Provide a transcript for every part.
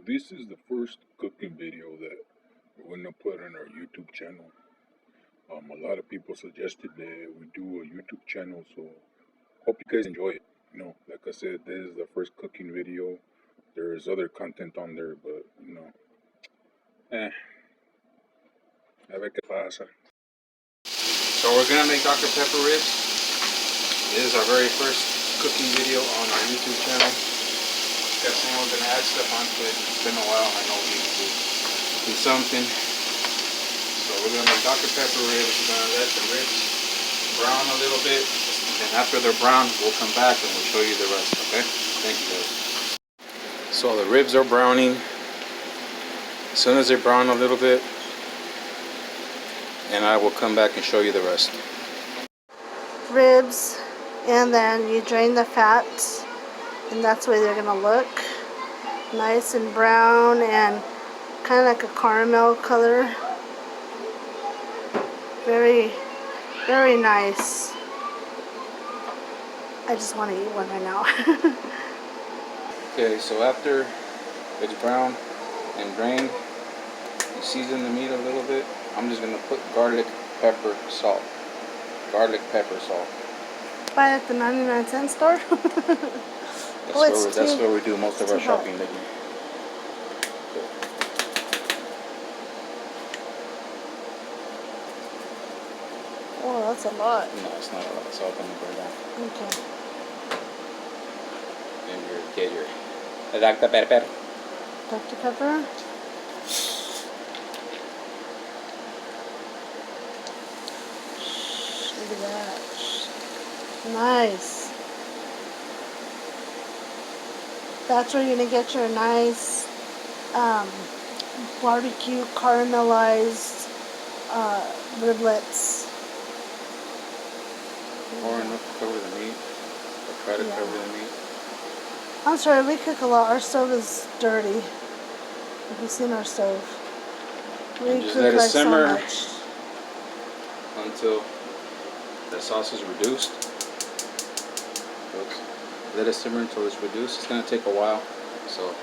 this is the first cooking video that we're gonna put on our YouTube channel. A lot of people suggested that we do a YouTube channel, so hope you guys enjoy it. Like I said, this is the first cooking video. There's other content on there, but a ver qué pasa. So we're gonna make Dr. Pepper ribs. This is our very first cooking video on our YouTube channel. Kept saying we're gonna add stuff onto it. It's been a while. I know we need to do something. So we're gonna make Dr. Pepper ribs. We're gonna let the ribs brown a little bit. And after they're brown, we'll come back and we'll show you the rest. Okay? Thank you guys. So the ribs are browning. As soon as they brown a little bit, and I will come back and show you the rest. Ribs, and then you drain the fat, and that's the way they're gonna look. Nice and brown and kind of like a caramel color. Very, very nice. I just want to eat one right now. Okay, so after it's brown and drained, you season the meat a little bit. I'm just gonna put garlic, pepper, salt. Garlic, pepper, salt. Buy it at the 99-cent store. That's where we do most of our shopping lately. Oh, that's a lot. No, it's not a lot. It's all gonna go down. Okay. And get your Dr. Pepper. Dr. Pepper. Look at that. Nice. That's where you're going to get your nice barbecue caramelized riblets. Or enough to cover the meat. Or try to cover the meat. I'm sorry, we cook a lot. Our stove is dirty. Have you seen our stove? We just cook let it like simmer so much. Until the sauce is reduced. Oops. Let it simmer until it's reduced. It's going to take a while. So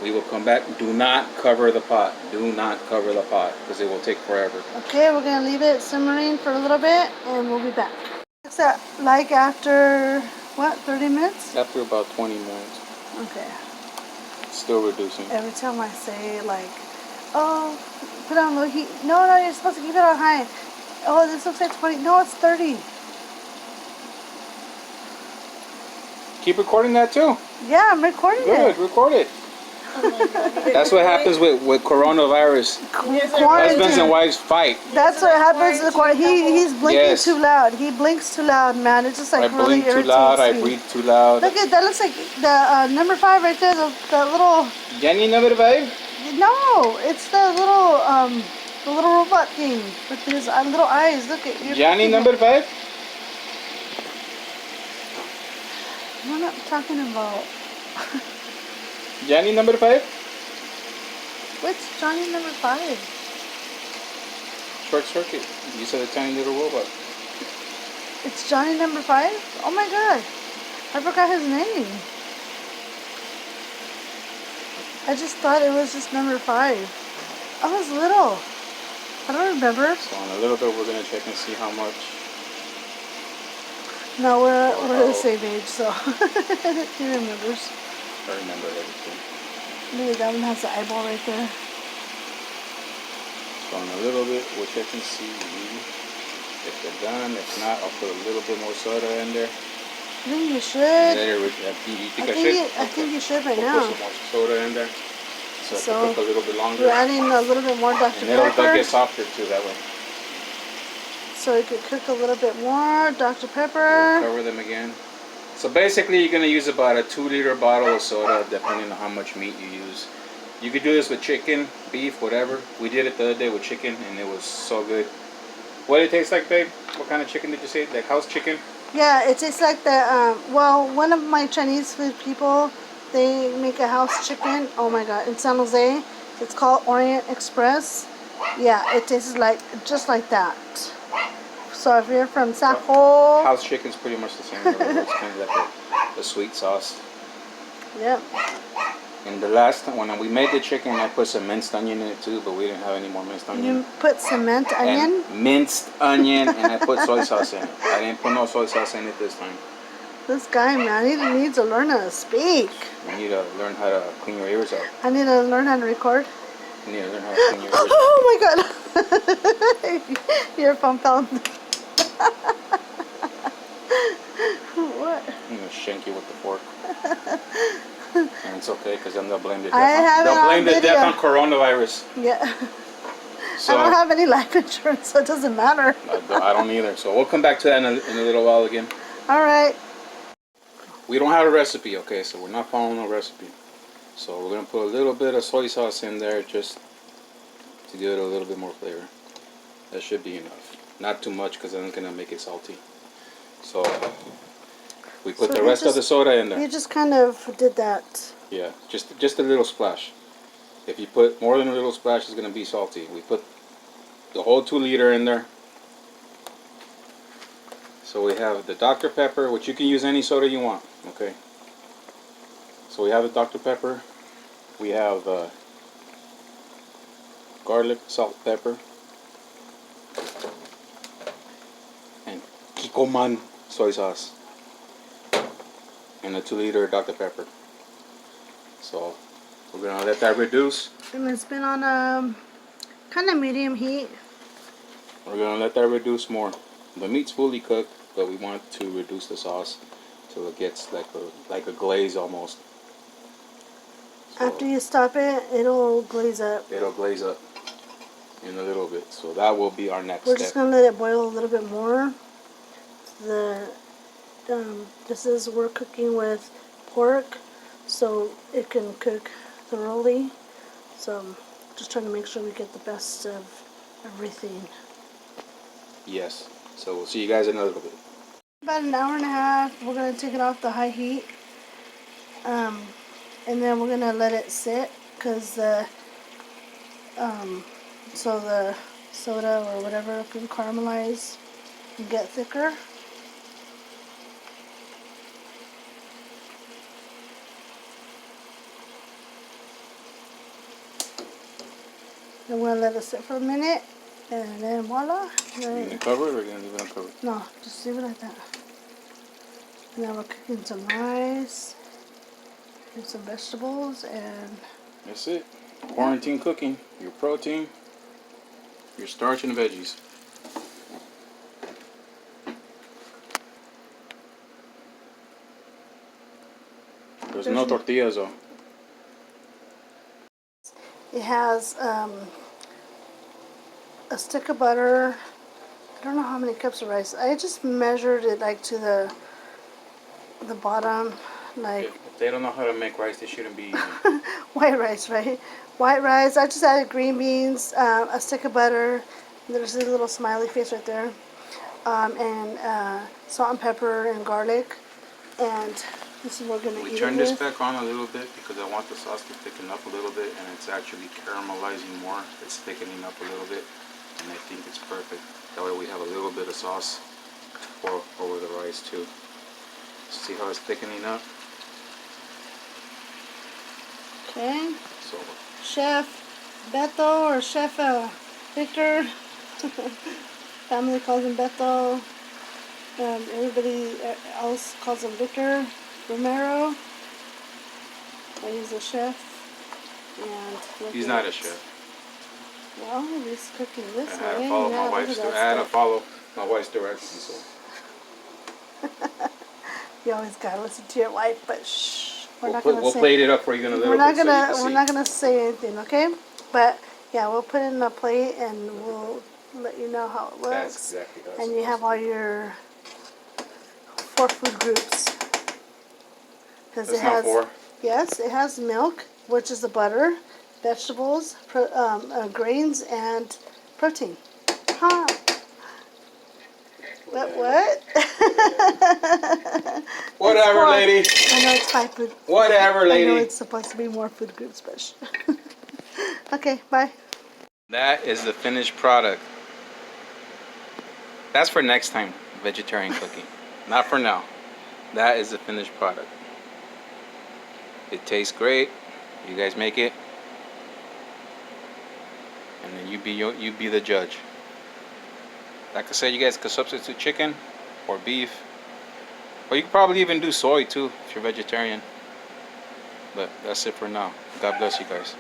we will come back. Do not cover the pot. Do not cover the pot because it will take forever. Okay, we're going to leave it simmering for a little bit and we'll be back. What's that like after, what, 30 minutes? After about 20 minutes. Okay. Still reducing. Every time I say like, oh, put it on low heat. No, you're supposed to keep it on high. Oh, this looks like 20. No, it's 30. Keep recording that too. Yeah, I'm recording Good, it. record it. That's what happens with coronavirus. Husbands and wives fight. That's what happens in the corner. He's blinking too loud. He blinks too loud, man. It's just like really irritates me. I blink too loud. I breathe too loud. Look at that. Looks like the number 5 right there. The little. Jenny number 5? No, it's the little robot thing with his little eyes. Look at you. Johnny number 5? What am I talking about? Johnny number 5? What's Johnny number 5? Short circuit. You said a tiny little robot. It's Johnny number 5? Oh my god. I forgot his name. I just thought it was just number 5. I was little. I don't remember. So in a little bit we're going to check and see how much. No, we're the same age, so he remembers. I remember everything. Look at that one has the eyeball right there. So in a little bit we'll check and see if they're done. If not, I'll put a little bit more soda in there. I think you should. I think you should right now. Put some more soda in there. So it can cook a little bit longer. We're adding a little bit more Dr. Pepper. They'll get softer too that way. So it could cook a little bit more Dr. Pepper. We'll cover them again. So basically you're going to use about a 2-liter bottle of soda depending on how much meat you use. You could do this with chicken, beef, whatever. We did it the other day with chicken and it was so good. What did it taste like, babe? What kind of chicken did you say? Like house chicken? Yeah, it tastes like the, well, one of my Chinese food people, they make a house chicken. Oh my god, in San Jose. It's called Orient Express. Yeah, it tastes like, just like that. So if you're from Saco, house chicken's pretty much the same. It's kind of like a sweet sauce. Yep. And the last time when we made the chicken, I put some minced onion in it too, but we didn't have any more minced onion. You put cement onion? And minced onion, and I put soy sauce in it. I didn't put no soy sauce in it this time. This guy, man, he needs to learn how to speak. You need to learn how to clean your ears out. I need to learn how to record. You need to learn how to clean your ears out. Oh my god. Your phone fell. What? I'm gonna shank you with the fork. And it's okay, because then they'll blame the death. I have it They'll on blame the death on video. coronavirus. Yeah. So I don't have any life insurance, so it doesn't matter. I don't either. So we'll come back to that in a little while again. All right. We don't have a recipe, okay? So we're not following a recipe. So we're gonna put a little bit of soy sauce in there just to give it a little bit more flavor. That should be enough. Not too much, because then it's gonna make it salty. So we put So the you rest of the just- soda in there. You just kind of did that. Yeah, just a little splash. If you put more than a little splash, it's gonna be salty. We put the whole 2 liter in there. So we have the Dr. Pepper, which you can use any soda you want. Okay. So we have the Dr. Pepper. We have garlic, salt, pepper, and Kikkoman soy sauce, and a 2 liter Dr. Pepper. So we're gonna let that reduce. And it's been on kind of medium heat. We're gonna let that reduce more. The meat's fully cooked, but we want to reduce the sauce till it gets like a glaze almost. So After you stop it, it'll glaze up. it'll glaze up in a little bit. So that will be our next We're step. just gonna let it boil a little bit more. We're cooking with pork, so it can cook thoroughly. So just trying to make sure we get the best of everything. Yes. So we'll see you guys in a little bit. About an hour and a half. We're gonna take it off the high heat, and then we're gonna let it sit, cause so the soda or whatever can caramelize and get thicker. And we're gonna let it sit for a minute, and then voila. You gonna cover it or you gonna leave it uncovered? No, just leave it like that. And now we're cooking some rice and some vegetables, and That's it. Quarantine cooking. Your protein, your starch, and veggies. There's no tortillas though. it has a stick of butter. I don't know how many cups of rice. I just measured it like to the bottom, like If they don't know how to make rice, they shouldn't be eating. white rice, right? White rice. I just added green beans, a stick of butter. There's a little smiley face right there, and salt and pepper and garlic. And this is what we're gonna We eat turned it this with. back on a little bit because I want the sauce to thicken up a little bit, and it's actually caramelizing more. It's thickening up a little bit, and I think it's perfect. That way we have a little bit of sauce to pour over the rice too. See how it's thickening up? Okay, So Chef Beto or Chef Victor. Family calls him Beto. Everybody else calls him Victor Romero. But he's a chef. And look he's at not it. a chef. Well, he's cooking this I had way. to follow Yeah, my look wife's. at I that had to stuff. follow my wife's directions. So You always gotta listen to your wife, but shh. we'll plate it up for you in a little We're not bit so you gonna can we're see. not gonna say anything, okay? But yeah, we'll put it in a plate and we'll let you know how it That's looks. exactly how it's And you have all your 4 food groups. Because That's not 4. Yes, it has milk, which is the butter, vegetables, grains, and protein. Huh? What? Whatever, It's 4. lady. I know it's 5 food. Whatever, I know lady. it's supposed to be more food groups, but okay, bye. That is the finished product. That's for next time, vegetarian cooking. Not for now. That is the finished product. It tastes great. You guys make it, and then you be the judge. Like I said, you guys could substitute chicken or beef, or you could probably even do soy too if you're vegetarian. But that's it for now. God bless you guys.